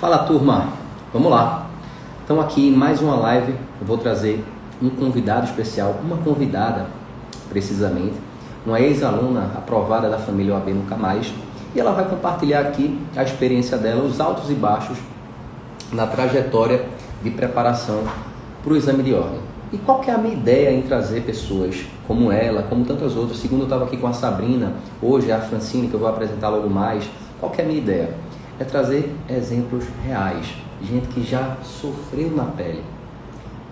Fala turma, vamos lá. Então aqui em mais uma live eu vou trazer um convidado especial, uma convidada precisamente, uma ex-aluna aprovada da família OAB Nunca Mais, e ela vai compartilhar aqui a experiência dela, os altos e baixos na trajetória de preparação para o exame de ordem. E qual que é a minha ideia em trazer pessoas como ela, como tantas outras? Segundo eu estava aqui com a Sabrina, hoje é a Francine, que eu vou apresentar logo mais. Qual que é a minha ideia? É trazer exemplos reais, gente que já sofreu na pele.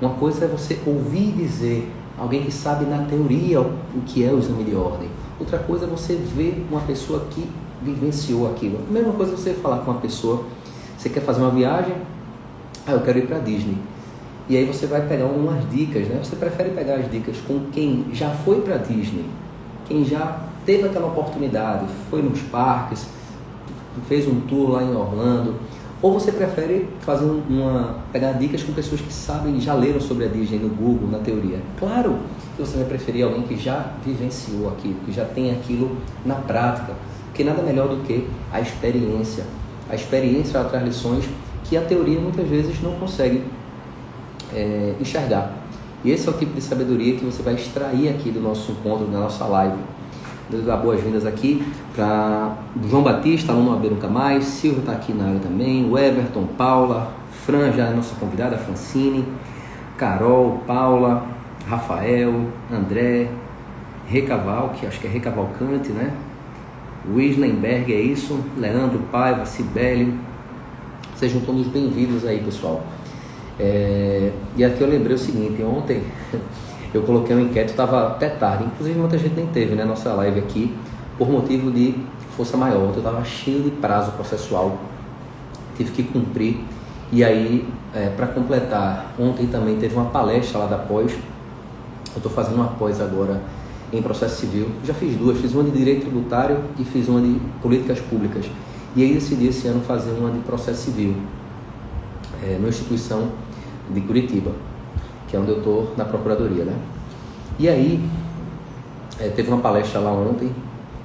Uma coisa é você ouvir dizer, alguém que sabe na teoria o que é o exame de ordem. Outra coisa é você ver uma pessoa que vivenciou aquilo. A mesma coisa é você falar com uma pessoa, você quer fazer uma viagem, eu quero ir para Disney. E aí você vai pegar umas dicas, né? Você prefere pegar as dicas com quem já foi para Disney, quem já teve aquela oportunidade, foi nos parques, fez um tour lá em Orlando, ou você prefere fazer pegar dicas com pessoas que sabem, já leram sobre a Disney no Google, na teoria? Claro que você vai preferir alguém que já vivenciou aquilo, que já tem aquilo na prática, porque nada melhor do que a experiência. A experiência ela traz lições que a teoria muitas vezes não consegue enxergar. E esse é o tipo de sabedoria que você vai extrair aqui do nosso encontro, da nossa live. Eu dar boas-vindas aqui para João Batista, aluno OAB Nunca Mais, Silvio está aqui na área também, o Everton, Paula, Fran, já é nossa convidada, Francine, Carol, Paula, Rafael, André, Recaval, que acho que é Recavalcante, né? Wislenberg, é isso, Leandro, Paiva, Cibele, sejam todos bem-vindos aí, pessoal. E aqui eu lembrei o seguinte, ontem eu coloquei uma enquete, estava até tarde, inclusive muita gente nem teve, né, nossa live aqui, por motivo de força maior. Eu estava cheio de prazo processual, tive que cumprir, e aí, para completar, ontem também teve uma palestra lá da pós, eu estou fazendo uma pós agora em processo civil, já fiz duas, fiz uma de direito tributário e fiz uma de políticas públicas, e aí decidi esse ano fazer uma de processo civil, numa instituição de Curitiba, que é onde eu estou na procuradoria, né? E aí, teve uma palestra lá ontem,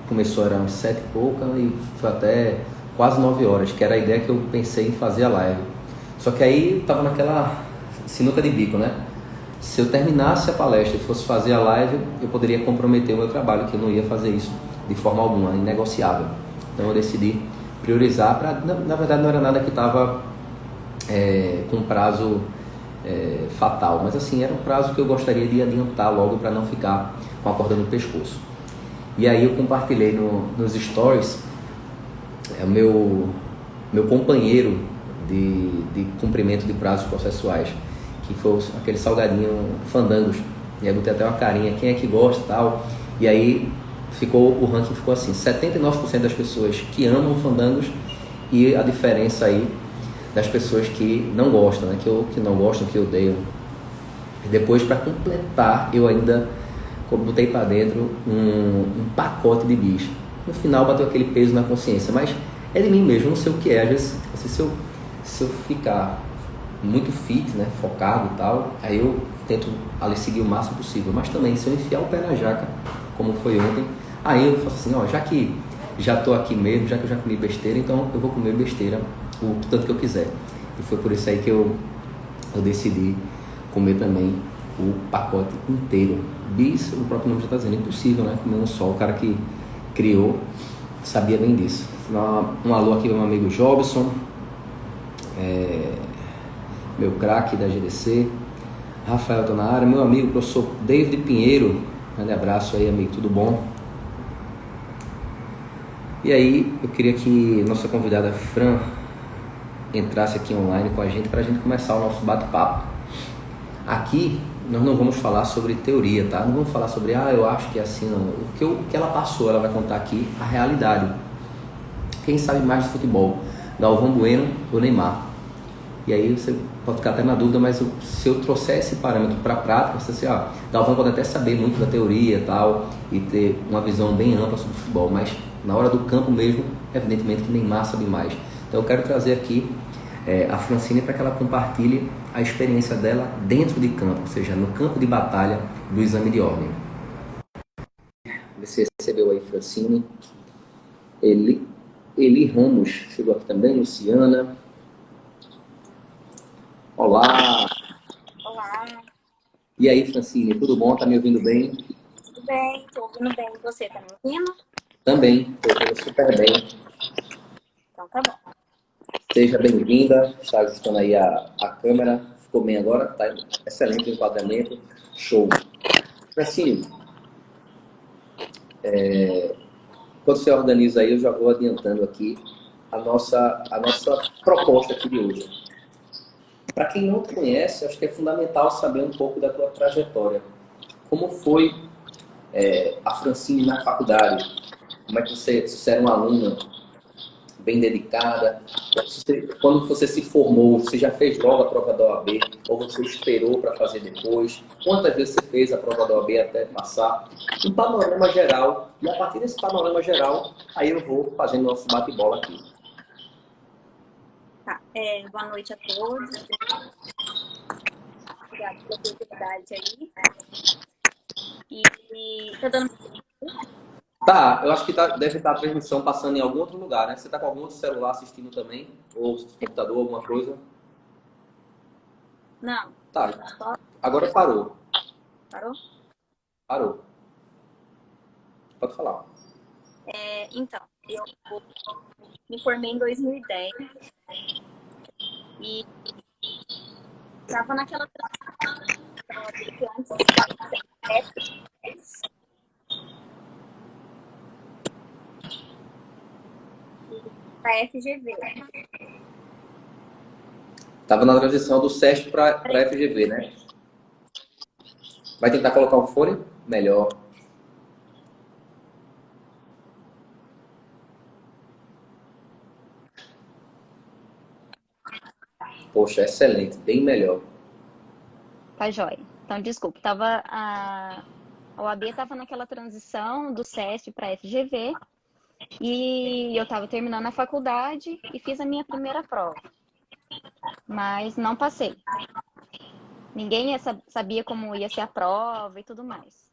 começou, era umas 7 e pouca, e foi até quase 9 horas, que era a ideia que eu pensei em fazer a live. Só que aí, estava naquela sinuca de bico, né? Se eu terminasse a palestra e fosse fazer a live, eu poderia comprometer o meu trabalho, que eu não ia fazer isso de forma alguma, inegociável. Então eu decidi priorizar, na verdade não era nada que estava com prazo fatal, mas assim, era um prazo que eu gostaria de adiantar logo para não ficar com a corda no pescoço. E aí eu compartilhei nos stories o meu companheiro de cumprimento de prazos processuais, que foi aquele salgadinho Fandangos, e aí botei até uma carinha, quem é que gosta e tal, e aí o ranking ficou assim, 79% das pessoas que amam Fandangos, e a diferença aí das pessoas que não gostam, né? que não gostam, que odeiam. E depois, para completar, eu ainda botei para dentro um pacote de bicho. No final bateu aquele peso na consciência, mas é de mim mesmo, não sei o que é. Às vezes, se eu ficar muito fit, né, focado e tal, aí eu tento ali seguir o máximo possível. Mas também, se eu enfiar o pé na jaca, como foi ontem, aí eu faço assim, já que já estou aqui mesmo, já que eu já comi besteira, então eu vou comer besteira o tanto que eu quiser. E foi por isso aí que eu decidi comer também o pacote inteiro. Bis, o próprio nome já está dizendo, impossível, né? Comer um só. O cara que criou sabia bem disso. Um alô aqui para meu amigo Jobson, meu craque da GDC. Rafael está na área, meu amigo professor David Pinheiro, grande abraço aí, amigo, tudo bom? E aí eu queria que nossa convidada Fran entrasse aqui online com a gente para a gente começar o nosso bate-papo. Aqui nós não vamos falar sobre teoria, tá? Não vamos falar sobre, eu acho que é assim, não. O que ela passou, ela vai contar aqui a realidade. Quem sabe mais de futebol? Galvão Bueno ou Neymar? E aí você pode ficar até na dúvida, mas se eu trouxer esse parâmetro para a prática, você assim, Galvão pode até saber muito da teoria e tal, e ter uma visão bem ampla sobre o futebol, mas na hora do campo mesmo, evidentemente que Neymar sabe mais. Então eu quero trazer aqui a Francine para que ela compartilhe a experiência dela dentro de campo, ou seja, no campo de batalha do exame de ordem. Você recebeu aí, Francine. Eli Ramos chegou aqui também, Luciana, Olá! Olá, E aí, Francine, tudo bom? Tá me ouvindo bem? tudo bem? Tô ouvindo bem. E você, tá me ouvindo? Também, tô ouvindo super bem. Então tá bom. Seja bem-vinda. Está ajustando aí a câmera. Ficou bem agora? Tá excelente o enquadramento. Show. Francine, quando você organiza aí, eu já vou adiantando aqui a nossa proposta aqui de hoje. Para quem não te conhece, acho que é fundamental saber um pouco da tua trajetória. Como foi a Francine na faculdade? Como é que você era uma aluna bem dedicada? Quando você se formou, você já fez logo a prova da OAB ou você esperou para fazer depois? Quantas vezes você fez a prova da OAB até passar? Um panorama geral, e a partir desse panorama geral, aí eu vou fazendo nosso bate-bola aqui. Tá. Boa noite a todos. Obrigada pela oportunidade aí. Tá dando. Tá, eu acho que deve estar a transmissão passando em algum outro lugar, né? Você está com algum outro celular assistindo também? Ou computador, alguma coisa? Não, Tá, só agora parou. parou? Parou. Pode falar. Então, eu me formei em 2010 e tava naquela transição ali que antes ia ser S10 para FGV. Tava na transição do SESP para FGV, né? Vai tentar colocar um fone? Melhor. Poxa, excelente. Bem melhor. Tá joia. Então, desculpa, a OAB estava naquela transição do SESP para FGV e eu estava terminando a faculdade e fiz a minha primeira prova, mas não passei. Ninguém sabia como ia ser a prova e tudo mais.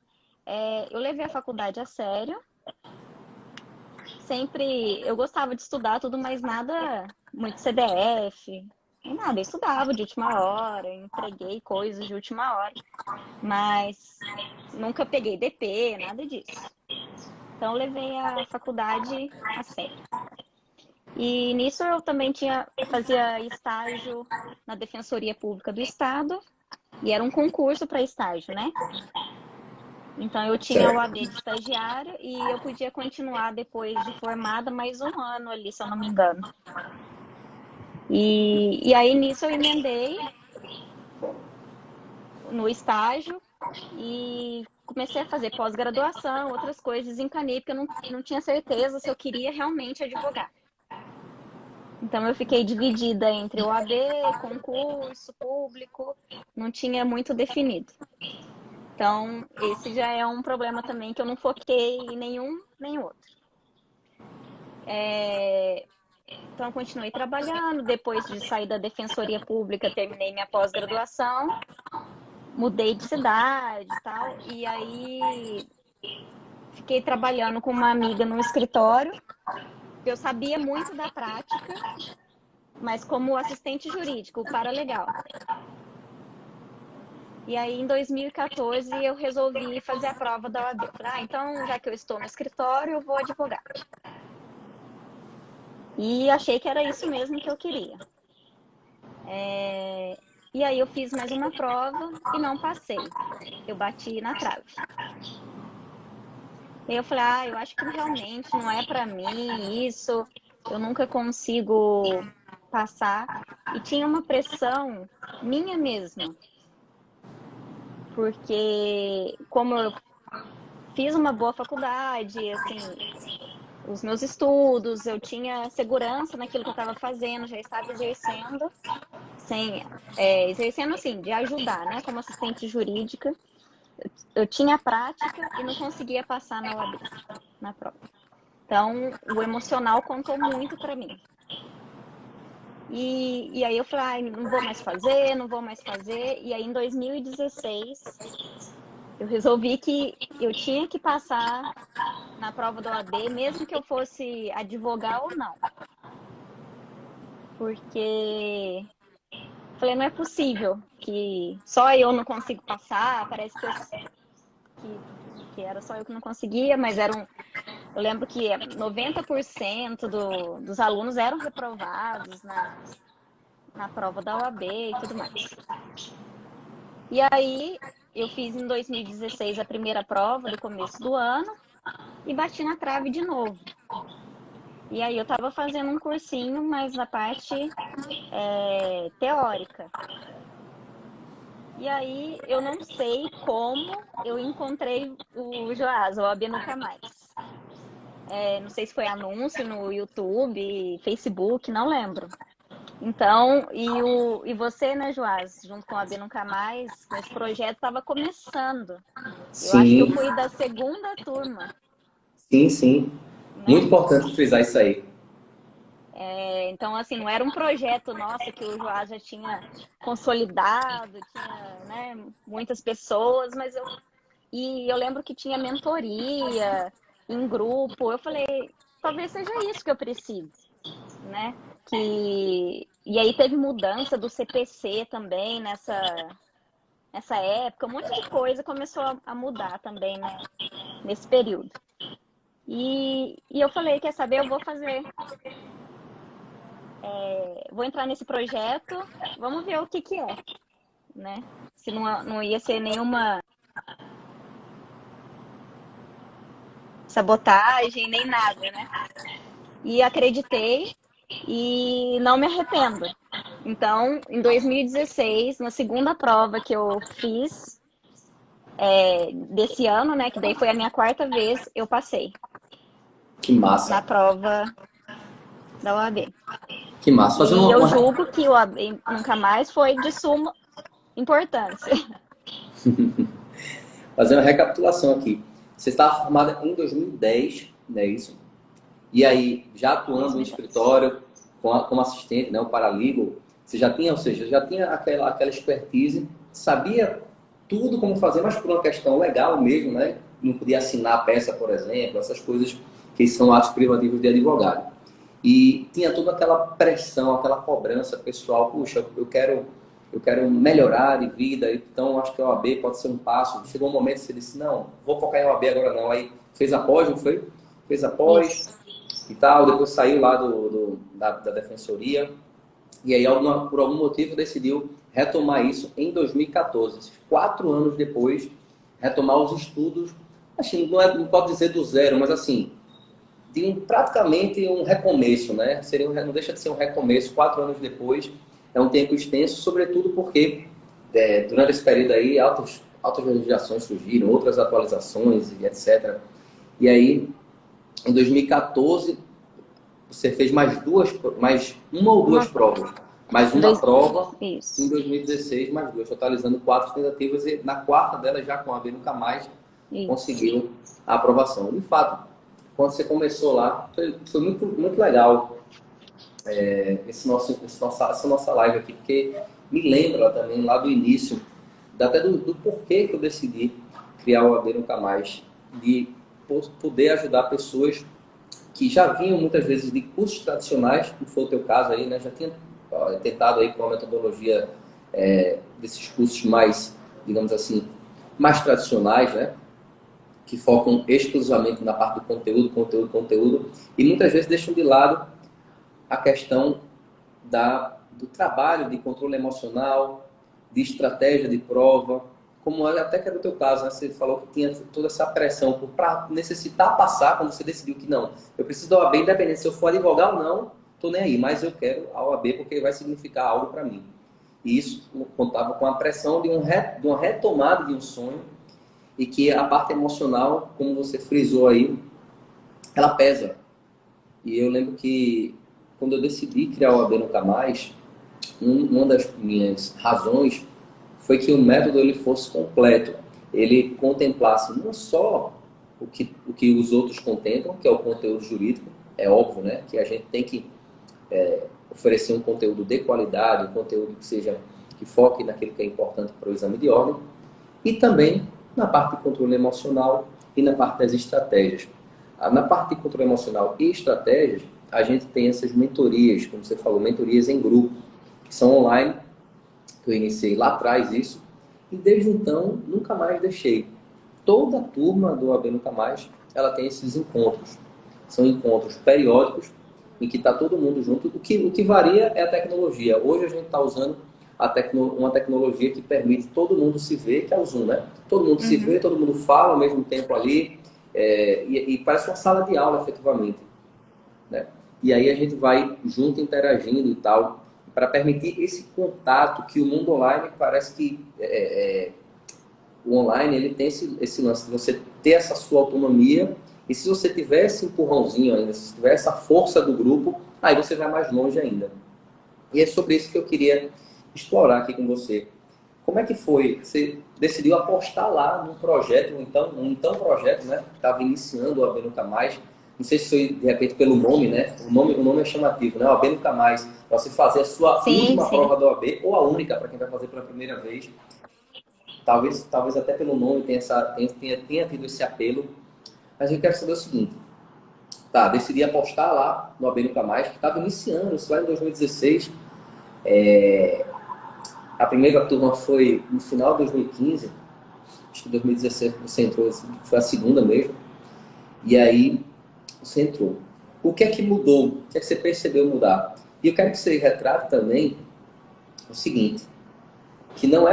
Eu levei a faculdade a sério, sempre eu gostava de estudar tudo, mas nada muito CDF, nem nada. Eu estudava de última hora, entreguei coisas de última hora, mas nunca peguei DP, nada disso. Então, eu levei a faculdade a sério. E nisso eu também fazia estágio na Defensoria Pública do Estado, e era um concurso para estágio, né? Então, eu tinha o Certo. AB de estagiária e eu podia continuar depois de formada mais um ano ali, se eu não me engano. E aí, nisso, eu emendei no estágio e comecei a fazer pós-graduação, outras coisas, encanei, porque eu não tinha certeza se eu queria realmente advogar. Então, eu fiquei dividida entre o OAB, concurso, público, não tinha muito definido. Então, esse já é um problema também, que eu não foquei em nenhum nem outro. Então, eu continuei trabalhando. Depois de sair da Defensoria Pública, terminei minha pós-graduação, mudei de cidade e tal, e aí fiquei trabalhando com uma amiga no escritório. Eu sabia muito da prática, mas como assistente jurídico, paralegal. E aí, em 2014, eu resolvi fazer a prova da OAB. Falei, então, já que eu estou no escritório, eu vou advogar. E achei que era isso mesmo que eu queria. E aí, eu fiz mais uma prova e não passei. Eu bati na trave. E aí eu falei, eu acho que realmente não é para mim isso. Eu nunca consigo passar. E tinha uma pressão minha mesma. Porque como eu fiz uma boa faculdade, assim, os meus estudos, eu tinha segurança naquilo que eu estava fazendo, já estava exercendo, exercendo assim, de ajudar, né, como assistente jurídica. Eu tinha prática e não conseguia passar na OAB, na prova. Então, o emocional contou muito para mim. E aí eu falei, não vou mais fazer, não vou mais fazer. E aí, em 2016, eu resolvi que eu tinha que passar na prova da OAB, mesmo que eu fosse advogar ou não. Porque falei, não é possível que só eu não consigo passar, parece que era só eu que não conseguia, mas eu lembro que 90% dos alunos eram reprovados na prova da OAB e tudo mais. E aí, eu fiz em 2016 a primeira prova do começo do ano e bati na trave de novo. E aí, eu estava fazendo um cursinho, mas na parte teórica. E aí, eu não sei como eu encontrei o Joás, o OAB Nunca Mais. Não sei se foi anúncio no YouTube, Facebook, não lembro. Então, e você, né, Joás, junto com a B Nunca Mais, esse projeto estava começando. Eu acho que eu Sim, fui da segunda turma, sim, sim. Muito né? importante frisar isso aí. Então, assim, não era um projeto nosso que o Joás já tinha consolidado, tinha, né, muitas pessoas, e eu lembro que tinha mentoria em grupo. Eu falei, talvez seja isso que eu preciso, né? E aí teve mudança do CPC também nessa época, um monte de coisa começou a mudar também, né, nesse período. E eu falei, quer saber, eu vou fazer, vou entrar nesse projeto, vamos ver o que é, né? Se não ia ser nenhuma sabotagem, nem nada, né? E acreditei e não me arrependo. Então, em 2016, na segunda prova que eu fiz desse ano, né, que daí foi a minha quarta vez, eu passei Que na massa. prova da OAB. Que massa. Fazendo E eu uma... julgo que o OAB Nunca Mais foi de suma importância. Fazendo uma recapitulação aqui. Você estava formada em 2010, não é isso? E aí, já atuando no 2010. escritório, como assistente, né, o paralegal, você já tinha, ou seja, já tinha aquela expertise, sabia tudo como fazer, mas por uma questão legal mesmo, né? Não podia assinar a peça, por exemplo, essas coisas que são atos privativos de advogado. E tinha toda aquela pressão, aquela cobrança pessoal, puxa, eu quero melhorar de vida, então acho que a OAB pode ser um passo. Chegou um momento que você disse, não, vou focar em OAB agora não. Aí fez a pós, não foi? Fez a pós, Isso. e tal, depois saiu lá da defensoria, e aí por algum motivo decidiu retomar isso em 2014, 4 anos depois, retomar os estudos, assim, não pode dizer do zero, mas assim, praticamente um recomeço, né? Não deixa de ser um recomeço, 4 anos depois, é um tempo extenso, sobretudo porque durante esse período aí, altas legislações surgiram, outras atualizações e etc. E aí, em 2014, você fez mais uma ou duas Uma, provas. Mais em uma dois, prova em isso, 2016, mais duas, totalizando 4 tentativas e na quarta delas, já com a B Nunca Mais, isso. conseguiu a aprovação. De fato, quando você começou lá, foi muito, muito legal essa nossa live aqui, porque me lembra também lá do início, até do porquê que eu decidi criar o AB Nunca Mais, de poder ajudar pessoas que já vinham muitas vezes de cursos tradicionais, que foi o teu caso aí, né? Já tinha tentado aí com a metodologia desses cursos mais, digamos assim, mais tradicionais, né? Que focam exclusivamente na parte do conteúdo, conteúdo, conteúdo, e muitas vezes deixam de lado a questão do trabalho de controle emocional, de estratégia de prova, como até que era o teu caso, né? Você falou que tinha toda essa pressão para necessitar passar, quando você decidiu que não, eu preciso da OAB, independente se eu for advogar ou não, estou nem aí, mas eu quero a OAB porque vai significar algo para mim. E isso contava com a pressão de uma retomada de um sonho e que a parte emocional, como você frisou aí, ela pesa. E eu lembro que quando eu decidi criar o OAB Nunca Mais, uma das minhas razões foi que o método ele fosse completo. Ele contemplasse não só o que os outros contemplam, que é o conteúdo jurídico, é óbvio, né? Que a gente tem que oferecer um conteúdo de qualidade, um conteúdo que foque naquilo que é importante para o exame de ordem, e também na parte de controle emocional e na parte das estratégias. Na parte de controle emocional e estratégias, a gente tem essas mentorias, como você falou, mentorias em grupo, que são online, Eu iniciei lá atrás isso, e desde então nunca mais deixei. Toda a turma do AB Nunca Mais, ela tem esses encontros. São encontros periódicos, em que está todo mundo junto. O que varia é a tecnologia. Hoje a gente está usando uma tecnologia que permite todo mundo se ver, que é o Zoom, né? Todo mundo se vê, todo mundo fala ao mesmo tempo ali, e parece uma sala de aula, efetivamente, né? E aí a gente vai junto interagindo e tal, para permitir esse contato que o mundo online parece que o online ele tem esse lance de você ter essa sua autonomia, e se você tiver esse empurrãozinho ainda, se tiver essa força do grupo, aí você vai mais longe ainda. E é sobre isso que eu queria explorar aqui com você. Como é que foi? Você decidiu apostar lá num projeto, um projeto, né? Estava iniciando o AB Nunca Mais. Não sei se foi, de repente, pelo nome, né? O nome é chamativo, né? O AB Nunca Mais. Pra você fazer a sua Sim, última sim. prova do AB, ou a única, para quem vai fazer pela primeira vez. Talvez até pelo nome tenha tido esse apelo. Mas eu quero saber o seguinte. Tá, decidi apostar lá no AB Nunca Mais, que estava iniciando, isso lá em 2016. A primeira turma foi no final de 2015, acho que em 2016 você entrou, foi a segunda mesmo, e aí você entrou. O que é que mudou? O que é que você percebeu mudar? E eu quero que você retrate também o seguinte, que não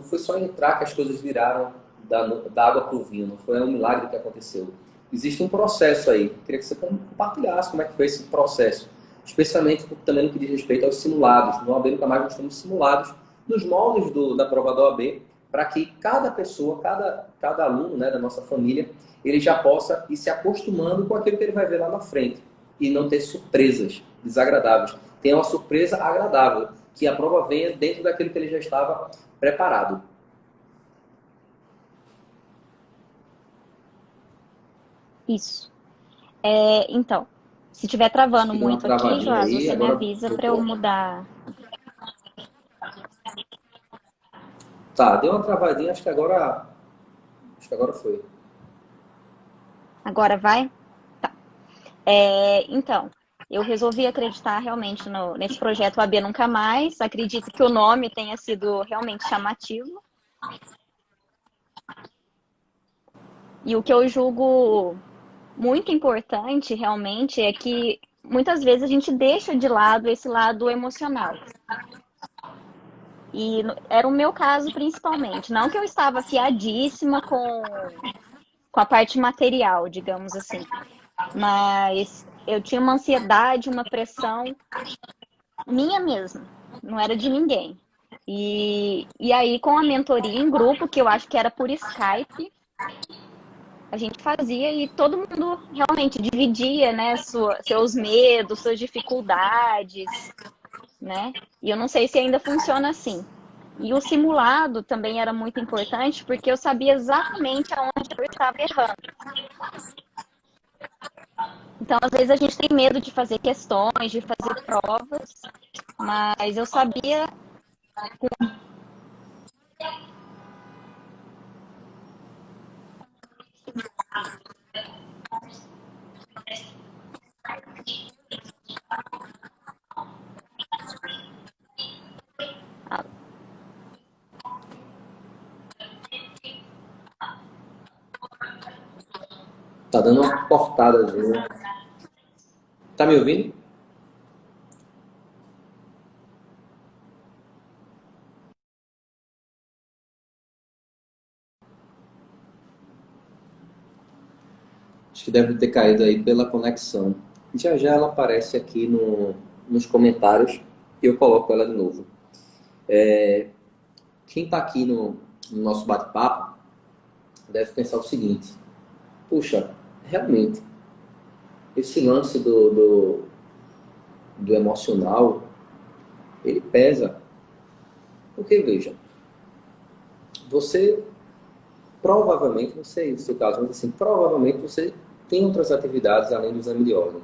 foi só entrar que as coisas viraram da água para o vinho, não foi um milagre que aconteceu. Existe um processo aí. Eu queria que você compartilhasse como é que foi esse processo, especialmente também no que diz respeito aos simulados. No OAB Nunca Mais nós temos simulados nos moldes da prova da OAB, para que cada pessoa, cada aluno, né, da nossa família, ele já possa ir se acostumando com aquilo que ele vai ver lá na frente e não ter surpresas desagradáveis. Tem uma surpresa agradável, que a prova venha dentro daquilo que ele já estava preparado. Isso. Então, se estiver Acho travando que deu uma muito aqui, travadinha Joás, aí, você me agora avisa para eu voltou. mudar. Tá, deu uma travadinha, acho que agora foi. Agora vai? Tá. Então, eu resolvi acreditar realmente nesse projeto AB Nunca Mais. Acredito que o nome tenha sido realmente chamativo. E o que eu julgo muito importante realmente é que muitas vezes a gente deixa de lado esse lado emocional. E era o meu caso principalmente. Não que eu estava afiadíssima com a parte material, digamos assim, mas eu tinha uma ansiedade, uma pressão minha mesma, não era de ninguém. E aí, com a mentoria em grupo, que eu acho que era por Skype, a gente fazia e todo mundo realmente dividia, né, seus medos, suas dificuldades, né? E eu não sei se ainda funciona assim. E o simulado também era muito importante porque eu sabia exatamente aonde eu estava errando. Então, às vezes a gente tem medo de fazer questões, de fazer provas, mas eu sabia. Tá dando uma cortadazinha. Tá me ouvindo? Acho que deve ter caído aí pela conexão. Já já ela aparece aqui nos comentários e eu coloco ela de novo. Quem está aqui no nosso bate-papo deve pensar o seguinte: puxa, realmente, esse lance do emocional, ele pesa. Porque, veja, você provavelmente, não sei o seu caso, mas assim, provavelmente você tem outras atividades além do exame de ordem,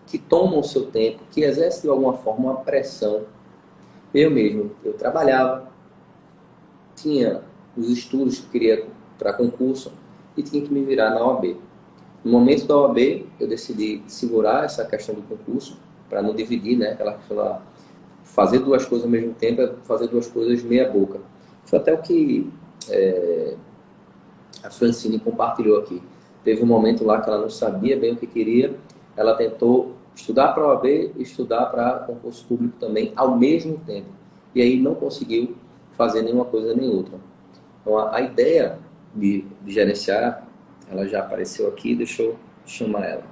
que tomam o seu tempo, que exercem de alguma forma uma pressão. Eu mesmo, eu trabalhava, tinha os estudos que eu queria para concurso e tinha que me virar na OAB. No momento da OAB, eu decidi segurar essa questão do concurso, para não dividir, né, aquela questão fazer duas coisas ao mesmo tempo é fazer duas coisas meia boca. Foi até o que a Francine compartilhou aqui. Teve um momento lá que ela não sabia bem o que queria, ela tentou estudar para a OAB e estudar para concurso público também ao mesmo tempo. E aí não conseguiu fazer nenhuma coisa nem outra. Então a ideia de gerenciar, ela já apareceu aqui, deixa eu chamar ela.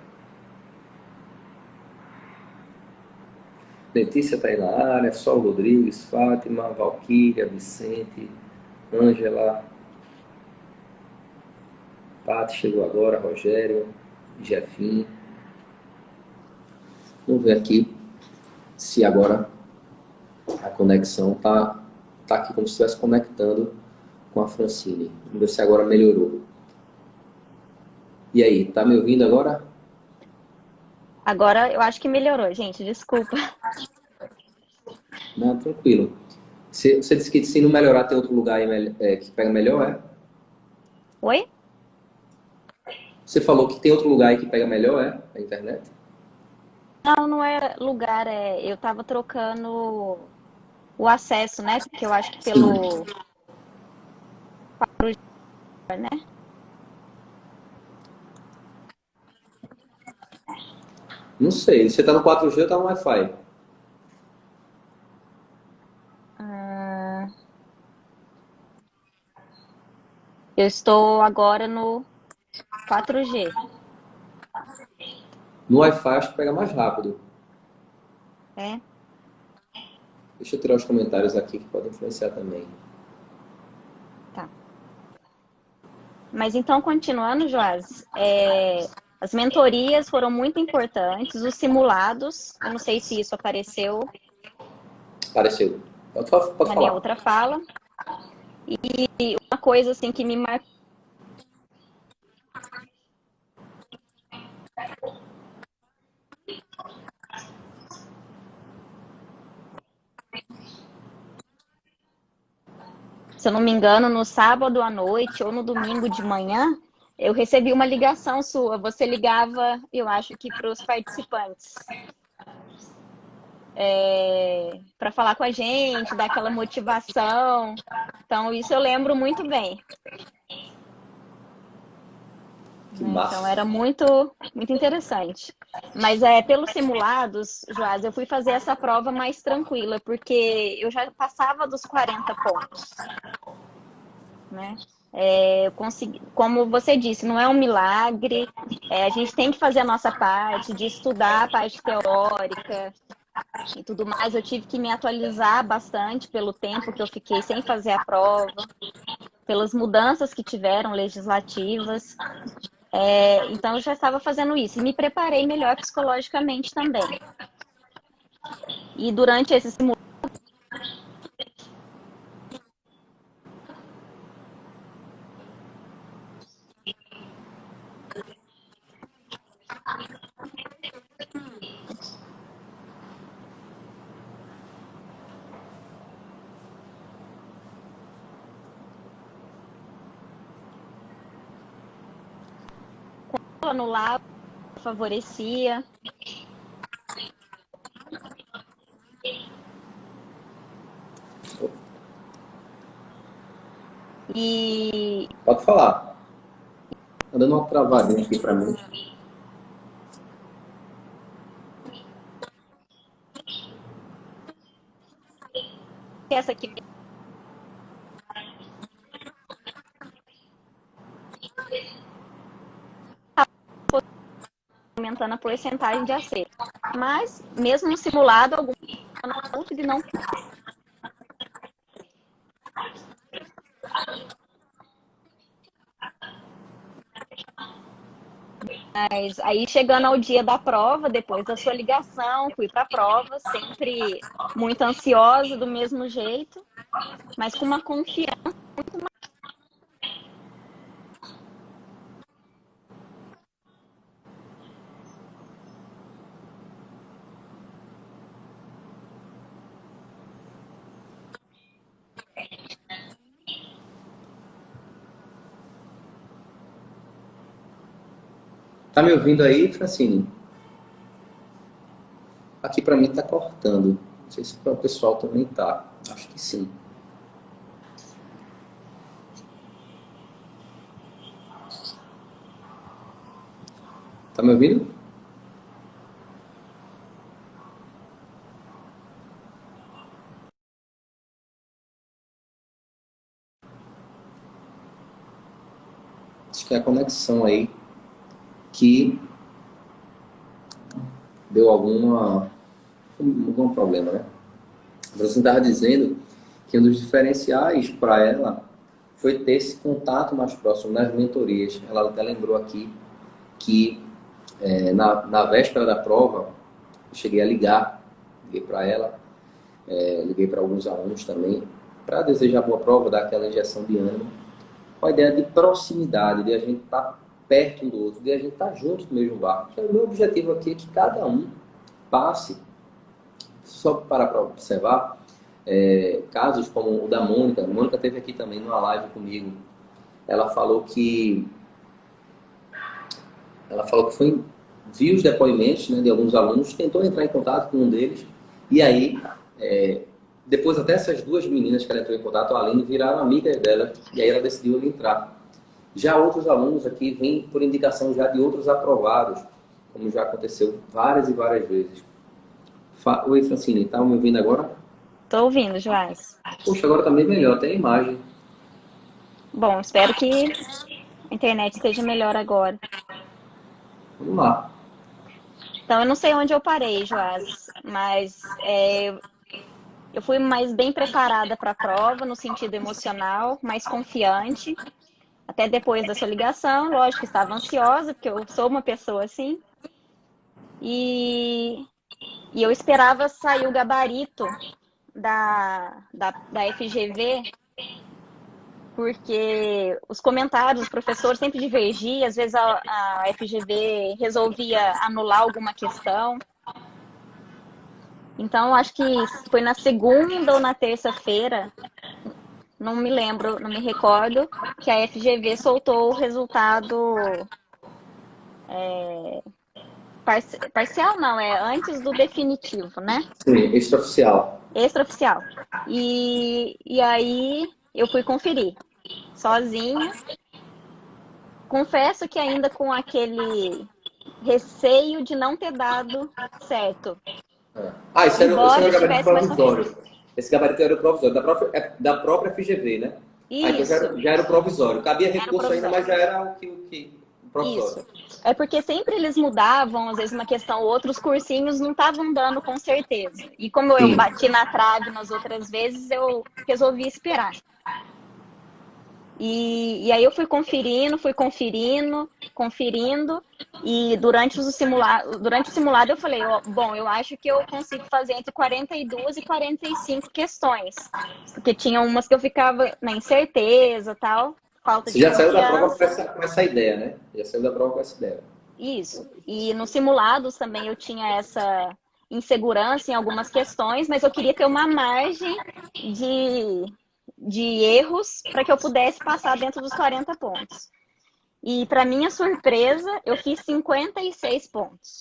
Letícia está aí na área, Sol Rodrigues, Fátima, Valquíria, Vicente, Ângela, Paty chegou agora, Rogério, Jefinho. Vamos ver aqui se agora a conexão tá aqui como se estivesse conectando com a Francine. Vamos ver se agora melhorou. E aí, tá me ouvindo agora? Agora eu acho que melhorou, gente. Desculpa. Não, tranquilo. Você disse que se não melhorar tem outro lugar aí, que pega melhor, é? Oi? Você falou que tem outro lugar aí que pega melhor, é? A internet? Não, não é lugar, eu tava trocando o acesso, né? Porque eu acho que Sim. pelo 4G, né? Não sei. Você tá no 4G ou tá no Wi-Fi? Ah, eu estou agora no 4G. No Wi-Fi acho que pega mais rápido. É? Deixa eu tirar os comentários aqui que podem influenciar também. Tá. Mas então, continuando, Joás, as mentorias foram muito importantes, os simulados, eu não sei se isso apareceu Apareceu. Pode na minha falar. outra fala. E uma coisa assim que me marcou, se eu não me engano, no sábado à noite ou no domingo de manhã, eu recebi uma ligação sua. Você ligava, eu acho que para os participantes, para falar com a gente, dar aquela motivação. Então, isso eu lembro muito bem. Que Né? Então, massa. era muito, muito interessante. Mas pelos simulados, Joás, eu fui fazer essa prova mais tranquila, porque eu já passava dos 40 pontos. Né? Eu consegui, como você disse, não é um milagre, a gente tem que fazer a nossa parte, de estudar a parte teórica e tudo mais. Eu tive que me atualizar bastante pelo tempo que eu fiquei sem fazer a prova, pelas mudanças que tiveram legislativas. Então, eu já estava fazendo isso e me preparei melhor psicologicamente também. E durante esse simulado, no lado, favorecia. E Pode falar. Tá dando uma travadinha aqui pra mim. essa aqui aumentando a porcentagem de acerto. Mas, mesmo no simulado, alguns dúvida e não. Mas aí, chegando ao dia da prova, depois da sua ligação, fui para a prova, sempre muito ansiosa, do mesmo jeito, mas com uma confiança. Tá me ouvindo aí, Francine? Aqui pra mim tá cortando. Não sei se para o pessoal também tá. Acho que sim. Tá me ouvindo? Acho que é a conexão aí que deu algum problema, né? Você estava dizendo que um dos diferenciais para ela foi ter esse contato mais próximo nas mentorias. Ela até lembrou aqui que na véspera da prova, eu cheguei a ligar, liguei para ela, liguei para alguns alunos também, para desejar boa prova, dar aquela injeção de ânimo, com a ideia de proximidade, de a gente estar perto um do outro, de a gente estar junto no mesmo barco. Então, o meu objetivo aqui é que cada um passe, só para observar, casos como o da Mônica. A Mônica esteve aqui também numa live comigo. Ela falou que viu os depoimentos, né, de alguns alunos, tentou entrar em contato com um deles, e aí, depois até essas duas meninas que ela entrou em contato, a Aline, viraram amigas dela, e aí ela decidiu entrar. Já outros alunos aqui vêm por indicação já de outros aprovados, como já aconteceu várias e várias vezes. Oi, Francine, tá me ouvindo agora? Tô ouvindo, Joás. Poxa, agora tá bem melhor, tem imagem. Bom, espero que a internet esteja melhor agora. Vamos lá. Então, eu não sei onde eu parei, Joás, mas eu fui mais bem preparada para a prova, no sentido emocional, mais confiante. Até depois da sua ligação, lógico que estava ansiosa, porque eu sou uma pessoa assim. E eu esperava sair o gabarito da FGV, porque os comentários dos professores sempre divergiam, às vezes a FGV resolvia anular alguma questão. Então, acho que foi na segunda ou na terça-feira, não me lembro, não me recordo, que a FGV soltou o resultado parcial, não, é antes do definitivo, né? Sim, extraoficial. Extraoficial. E aí eu fui conferir sozinha. Confesso que ainda com aquele receio de não ter dado certo. Esse era Embora o eu gabarito estivesse mais confiante. provisório. Esse gabarito era o provisório, da própria FGV, né? Isso. Então já era o provisório. Cabia Era o recurso ainda, provisório. mas já era o provisório. Isso. É porque sempre eles mudavam, às vezes uma questão ou outra, os cursinhos não estavam dando com certeza. E como eu Sim. bati na trave nas outras vezes, eu resolvi esperar. E aí eu fui conferindo, e durante o simulado eu falei, bom, eu acho que eu consigo fazer entre 42 e 45 questões. Porque tinha umas que eu ficava na incerteza, tal, falta Você de já saiu da prova confiança. com essa ideia, né? Já saiu da prova com essa ideia. Isso. E nos simulados também eu tinha essa insegurança em algumas questões, mas eu queria ter uma margem de erros para que eu pudesse passar dentro dos 40 pontos. E, para minha surpresa, eu fiz 56 pontos.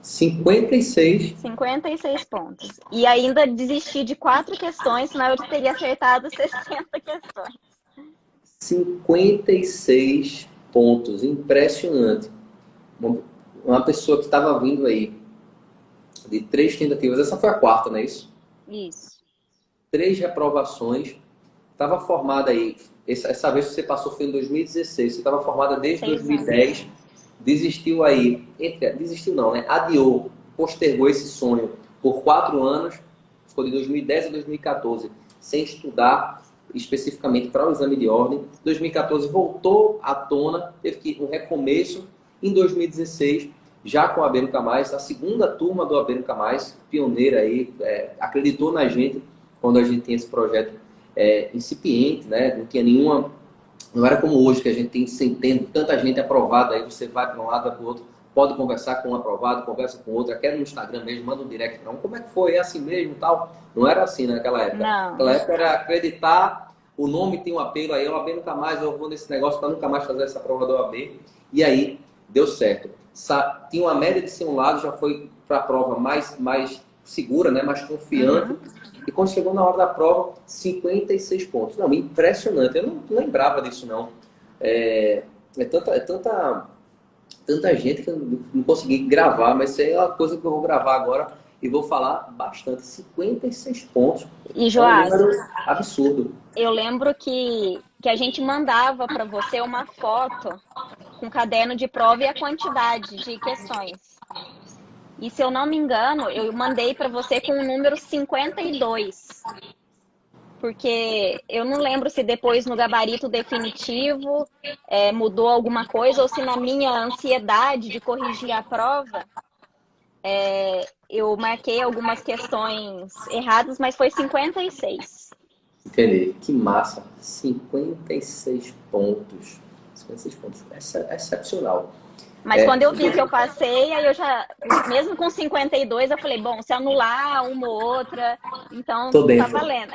56. 56 pontos. E ainda desisti de 4 questões, senão eu teria acertado 60 questões. 56 pontos. Impressionante. Uma pessoa que estava vindo aí de 3 tentativas. Essa foi a quarta, não é isso? Isso. 3 reprovações. Estava formada aí. Essa vez que você passou foi em 2016. Você estava formada desde 2010. Desistiu aí. Desistiu não, né? Adiou, postergou esse sonho por 4 anos. Ficou de 2010 a 2014 sem estudar especificamente para o exame de ordem. 2014 voltou à tona, teve que um recomeço. Em 2016, já com a AB Nunca Mais, a segunda turma do AB Nunca Mais, pioneira aí, acreditou na gente quando a gente tinha esse projeto incipiente, né? Não tinha nenhuma, não era como hoje que a gente tem centenas, tanta gente aprovada, aí você vai para um lado, vai para o outro, pode conversar com um aprovado, conversa com outro, quer no Instagram mesmo, manda um direct para um, como é que foi, é assim mesmo, tal. Não era assim naquela época. Não. Naquela época era acreditar, o nome tem um apelo aí, o AB Nunca Mais, eu vou nesse negócio para nunca mais fazer essa prova do AB. E aí deu certo. Tinha uma média de simulado, já foi para a prova mais segura, né? Mais confiante. Uhum. E quando chegou na hora da prova, 56 pontos. Não, impressionante. Eu não lembrava disso, não. É tanta gente que eu não consegui gravar, mas isso aí é uma coisa que eu vou gravar agora e vou falar bastante. 56 pontos. E É um Joás, número absurdo. eu lembro que a gente mandava para você uma foto com caderno de prova e a quantidade de questões. E se eu não me engano, eu mandei para você com o número 52. Porque eu não lembro se depois no gabarito definitivo mudou alguma coisa ou se na minha ansiedade de corrigir a prova eu marquei algumas questões erradas, mas foi 56. Entendi. Que massa. 56 pontos. 56 pontos. É excepcional. Mas É, quando eu vi que eu passei, aí eu já, mesmo com 52, eu falei, bom, se anular uma ou outra, então tô tá dentro. valendo.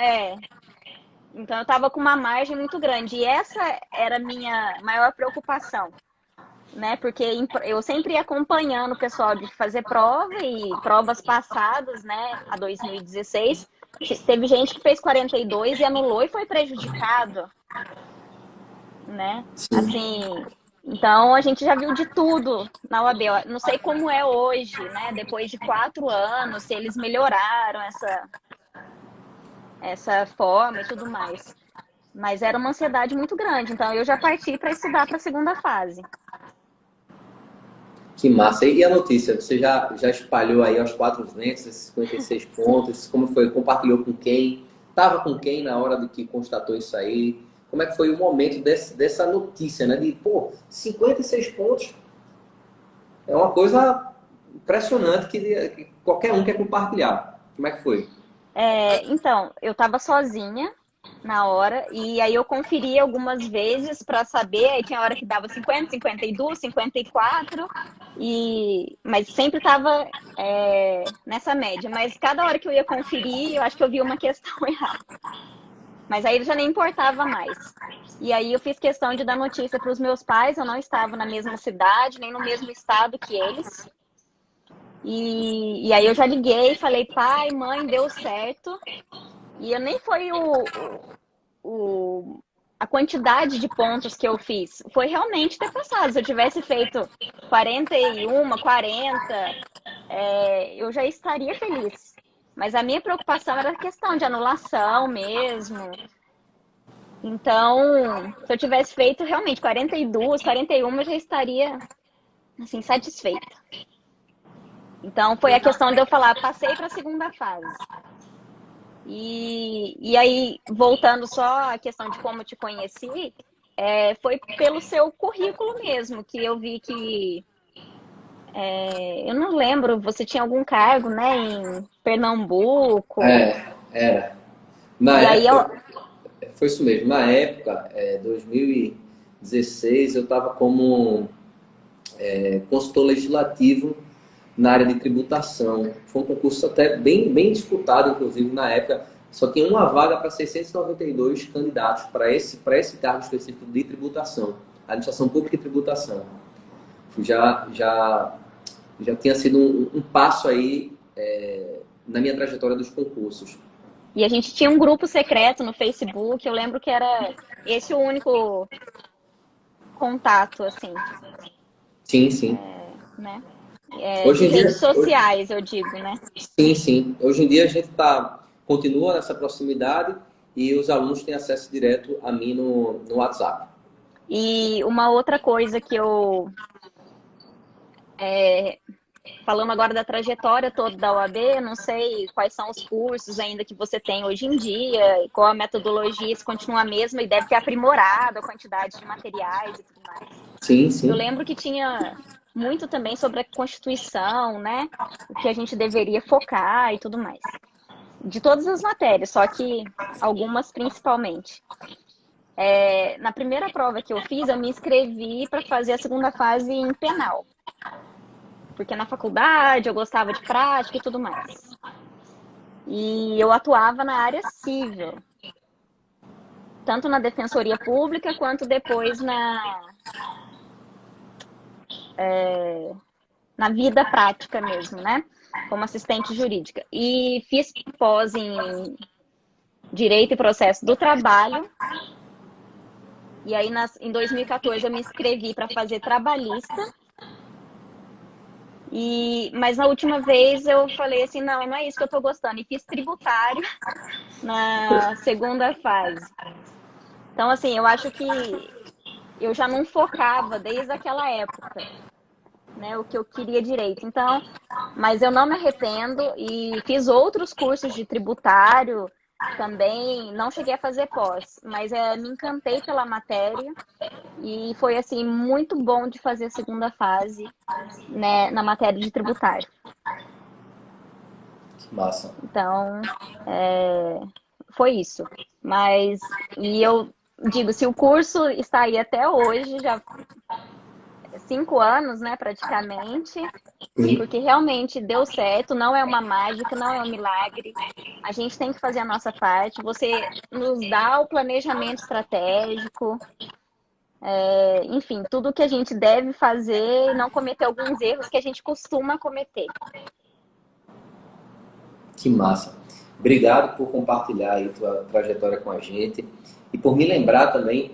Então eu tava com uma margem muito grande. E essa era a minha maior preocupação, né? Porque eu sempre ia acompanhando o pessoal de fazer prova e provas passadas, né? A 2016. Teve gente que fez 42 e anulou e foi prejudicado, né? Sim. Assim, então a gente já viu de tudo na UAB. Eu não sei como é hoje, né? Depois de 4 anos, se eles melhoraram essa forma e tudo mais. Mas era uma ansiedade muito grande, então eu já parti para estudar para a segunda fase. Que massa. E a notícia? Você já espalhou aí aos quatro ventos esses 56 pontos? Como foi? Compartilhou com quem? Estava com quem na hora de que constatou isso aí? Como é que foi o momento dessa notícia, né? De, pô, 56 pontos é uma coisa impressionante que qualquer um quer compartilhar. Como é que foi? Então, eu estava sozinha na hora, e aí eu conferi algumas vezes para saber, aí tinha hora que dava 50, 52, 54, mas sempre estava nessa média. Mas cada hora que eu ia conferir, eu acho que eu vi uma questão errada. Mas aí já nem importava mais. E aí eu fiz questão de dar notícia para os meus pais, eu não estava na mesma cidade, nem no mesmo estado que eles. E aí eu já liguei e falei, pai, mãe, deu certo. E eu nem foi a quantidade de pontos que eu fiz. Foi realmente ter passado. Se eu tivesse feito 41, 40, eu já estaria feliz. Mas a minha preocupação era a questão de anulação mesmo. Então, se eu tivesse feito realmente 42, 41, eu já estaria assim satisfeita. Então, foi a questão de eu falar, passei para a segunda fase. E aí, voltando só à questão de como eu te conheci, foi pelo seu currículo mesmo, que eu vi que, eu não lembro, você tinha algum cargo, né, em Pernambuco, Era. Na e aí eu, época, foi isso mesmo. Na época, 2016, eu estava como consultor legislativo na área de tributação. Foi um concurso até bem disputado, inclusive, na época. Só tinha uma vaga para 692 candidatos para esse cargo específico de tributação, administração pública e tributação. Já tinha sido um passo aí na minha trajetória dos concursos. e a gente tinha um grupo secreto no Facebook, eu lembro que era esse o único contato, assim, Sim, sim. né, Hoje de em redes dia, sociais, eu digo, né. sim, sim. Hoje em dia a gente continua nessa proximidade e os alunos têm acesso direto a mim no WhatsApp. E uma outra coisa que falando agora da trajetória toda da UAB, não sei quais são os cursos ainda que você tem hoje em dia, qual a metodologia, se continua a mesma e deve ter aprimorado a quantidade de materiais e tudo mais. Sim, Eu sim. lembro que tinha muito também sobre a Constituição, né? O que a gente deveria focar e tudo mais. De todas as matérias, só que algumas principalmente. Na primeira prova que eu fiz, eu me inscrevi para fazer a segunda fase em penal. Porque na faculdade eu gostava de prática e tudo mais. E eu atuava na área civil, tanto na defensoria pública quanto depois na vida prática mesmo, né? como assistente jurídica. E fiz pós em Direito e Processo do Trabalho. E aí, em 2014, eu me inscrevi para fazer trabalhista. Mas na última vez eu falei assim, não, não é isso que eu estou gostando. E fiz tributário na segunda fase. Então, assim, eu acho que eu já não focava desde aquela época, né, o que eu queria direito. Então, mas eu não me arrependo e fiz outros cursos de tributário também, não cheguei a fazer pós, mas me encantei pela matéria e foi, assim, muito bom de fazer a segunda fase, né, na matéria de tributário. Que massa. Então, foi isso. E eu digo, se o curso está aí até hoje, já 5 anos, né, praticamente, porque realmente deu certo, não é uma mágica, não é um milagre. A gente tem que fazer a nossa parte. Você nos dá o planejamento estratégico, enfim, tudo que a gente deve fazer e não cometer alguns erros que a gente costuma cometer. Que massa. Obrigado por compartilhar aí tua trajetória com a gente e por me lembrar também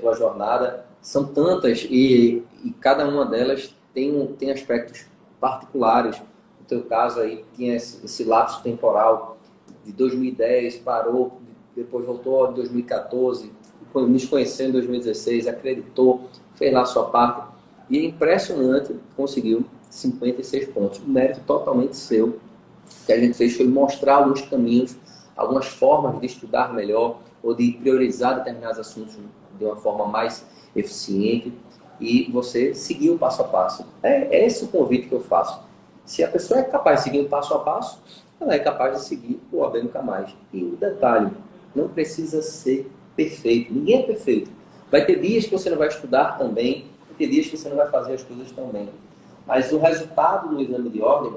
tua jornada. São tantas e cada uma delas tem aspectos particulares. No teu caso aí tinha esse lapso temporal de 2010, parou, depois voltou em 2014, nos conheceu em 2016, acreditou, fez lá a sua parte e é impressionante, conseguiu 56 pontos. Um mérito totalmente seu. O que a gente fez foi mostrar alguns caminhos, algumas formas de estudar melhor ou de priorizar determinados assuntos de uma forma mais eficiente e você seguir o passo a passo. É esse o convite que eu faço. Se a pessoa é capaz de seguir o passo a passo, ela é capaz de seguir o OAB Nunca Mais. E o detalhe, não precisa ser perfeito. Ninguém é perfeito. Vai ter dias que você não vai estudar também, vai ter dias que você não vai fazer as coisas também. Mas o resultado do exame de ordem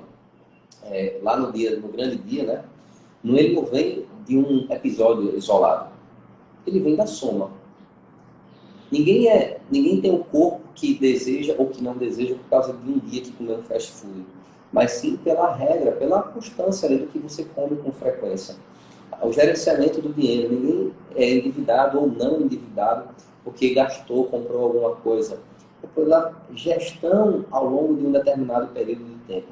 lá no grande dia, né? Ele não vem de um episódio isolado. Ele vem da soma. Ninguém tem um corpo que deseja ou que não deseja por causa de um dia que comeu um fast food. Mas sim pela regra, pela constância do que você come com frequência. O gerenciamento do dinheiro. Ninguém é endividado ou não endividado porque gastou, comprou alguma coisa. É pela gestão ao longo de um determinado período de tempo.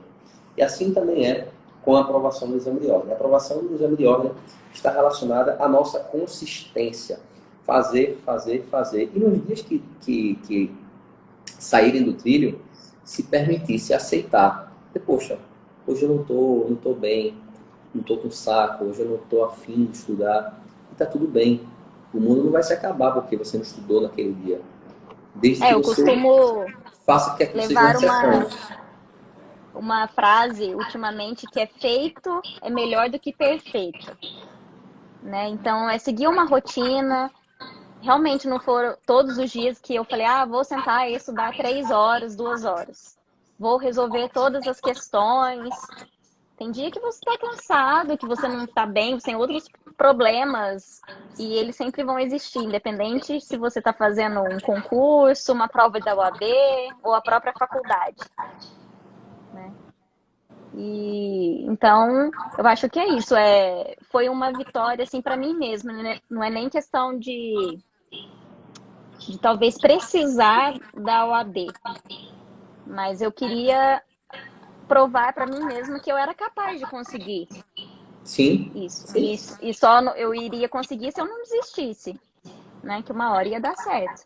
E assim também é com a aprovação do exame de ordem. A aprovação do exame de ordem está relacionada à nossa consistência. Fazer, fazer, fazer. E nos dias que saírem do trilho, se permitir, se aceitar. E, poxa, hoje eu não tô bem, não estou com saco, hoje eu não estou afim de estudar. E está tudo bem. O mundo não vai se acabar porque você não estudou naquele dia. Desde que Eu você costumo faça que seja levar necessário. uma frase ultimamente que é feito é melhor do que perfeito, né? Então, é seguir uma rotina. Realmente não foram todos os dias que eu falei, vou sentar e estudar 3 horas, 2 horas. Vou resolver todas as questões. Tem dia que você está cansado, que você não está bem, você tem outros problemas e eles sempre vão existir, independente se você está fazendo um concurso, uma prova da OAB ou a própria faculdade, né? E então eu acho que é isso. Foi uma vitória assim para mim mesma, né? Não é nem questão de talvez precisar da OAB, mas eu queria provar para mim mesma que eu era capaz de conseguir. Sim. Isso. Sim. E só eu iria conseguir se eu não desistisse, né? Que uma hora ia dar certo.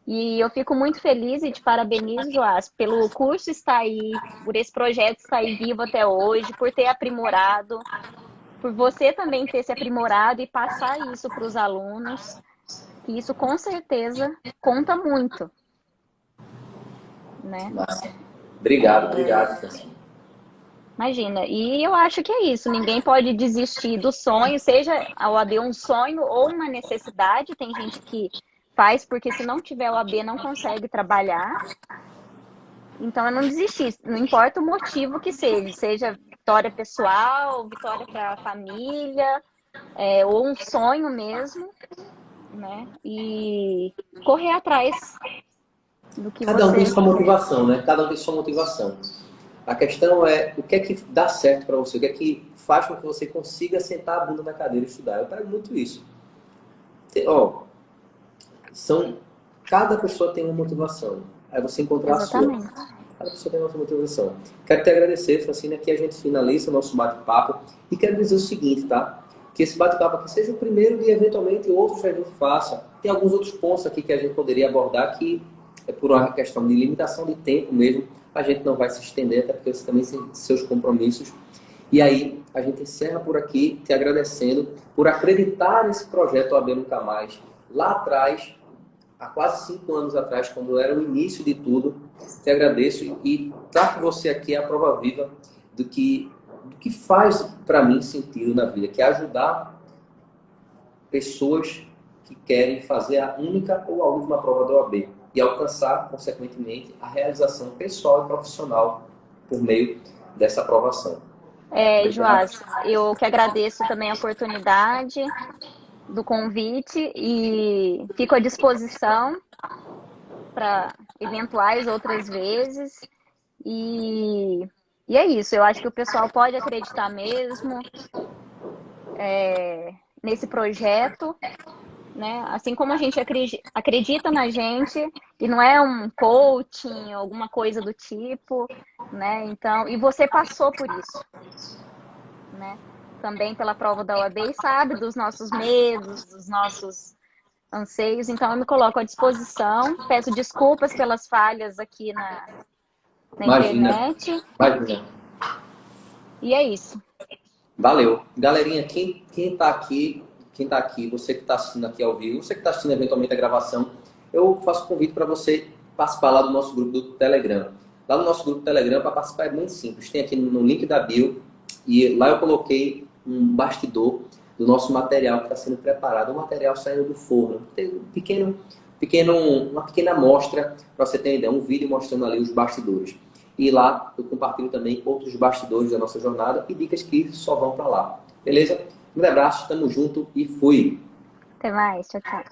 E eu fico muito feliz e te parabenizo, Joás, pelo curso estar aí, por esse projeto estar aí vivo até hoje, por ter aprimorado, por você também ter se aprimorado e passar isso para os alunos, que isso com certeza conta muito, né? Obrigado, Francine. Imagina, e eu acho que é isso, ninguém pode desistir do sonho, seja a OAB um sonho ou uma necessidade, tem gente que faz porque se não tiver OAB não consegue trabalhar, então eu não desistir, não importa o motivo que seja vitória pessoal, vitória para a família, ou um sonho mesmo, né, e correr atrás do que Cada um tem você sua quiser. motivação, né? Cada um tem sua motivação. A questão é o que é que dá certo para você, o que é que faz com que você consiga sentar a bunda na cadeira e estudar. Eu pego muito isso. Ó, cada pessoa tem uma motivação. Aí você encontrar a sua. Exatamente. Cada pessoa tem a sua motivação. Quero te agradecer, Francine, aqui a gente finaliza o nosso bate-papo. E quero dizer o seguinte, tá? Que esse bate-papo aqui seja o primeiro e eventualmente outros que a gente faça. Tem alguns outros pontos aqui que a gente poderia abordar que é por uma questão de limitação de tempo mesmo. A gente não vai se estender, até porque você também tem seus compromissos. E aí, a gente encerra por aqui, te agradecendo por acreditar nesse projeto OAB Nunca Mais. Lá atrás, há quase 5 anos atrás, quando era o início de tudo, te agradeço e trago você aqui a prova viva do que faz para mim sentido na vida, que é ajudar pessoas que querem fazer a única ou a última prova da OAB e alcançar, consequentemente, a realização pessoal e profissional por meio dessa aprovação. Joás, eu que agradeço também a oportunidade do convite e fico à disposição para eventuais outras vezes. E é isso, eu acho que o pessoal pode acreditar mesmo nesse projeto, né? Assim como a gente acredita na gente, e não é um coaching, alguma coisa do tipo, né? Então, e você passou por isso, né? Também pela prova da OAB e sabe dos nossos medos, dos nossos anseios. Então, eu me coloco à disposição. Peço desculpas pelas falhas aqui na internet. Imagina. E é isso. Valeu. Galerinha, quem tá aqui, você que está assistindo aqui ao vivo, você que está assistindo eventualmente a gravação, eu faço convite para você participar lá do nosso grupo do Telegram. Lá no nosso grupo do Telegram, para participar é muito simples. Tem aqui no link da bio, e lá eu coloquei um bastidor do nosso material que está sendo preparado, um material saindo do forno. Tem uma pequena amostra, para você ter uma ideia, um vídeo mostrando ali os bastidores. E lá eu compartilho também outros bastidores da nossa jornada e dicas que só vão para lá. Beleza? Um abraço, tamo junto e fui! Até mais, tchau, tchau.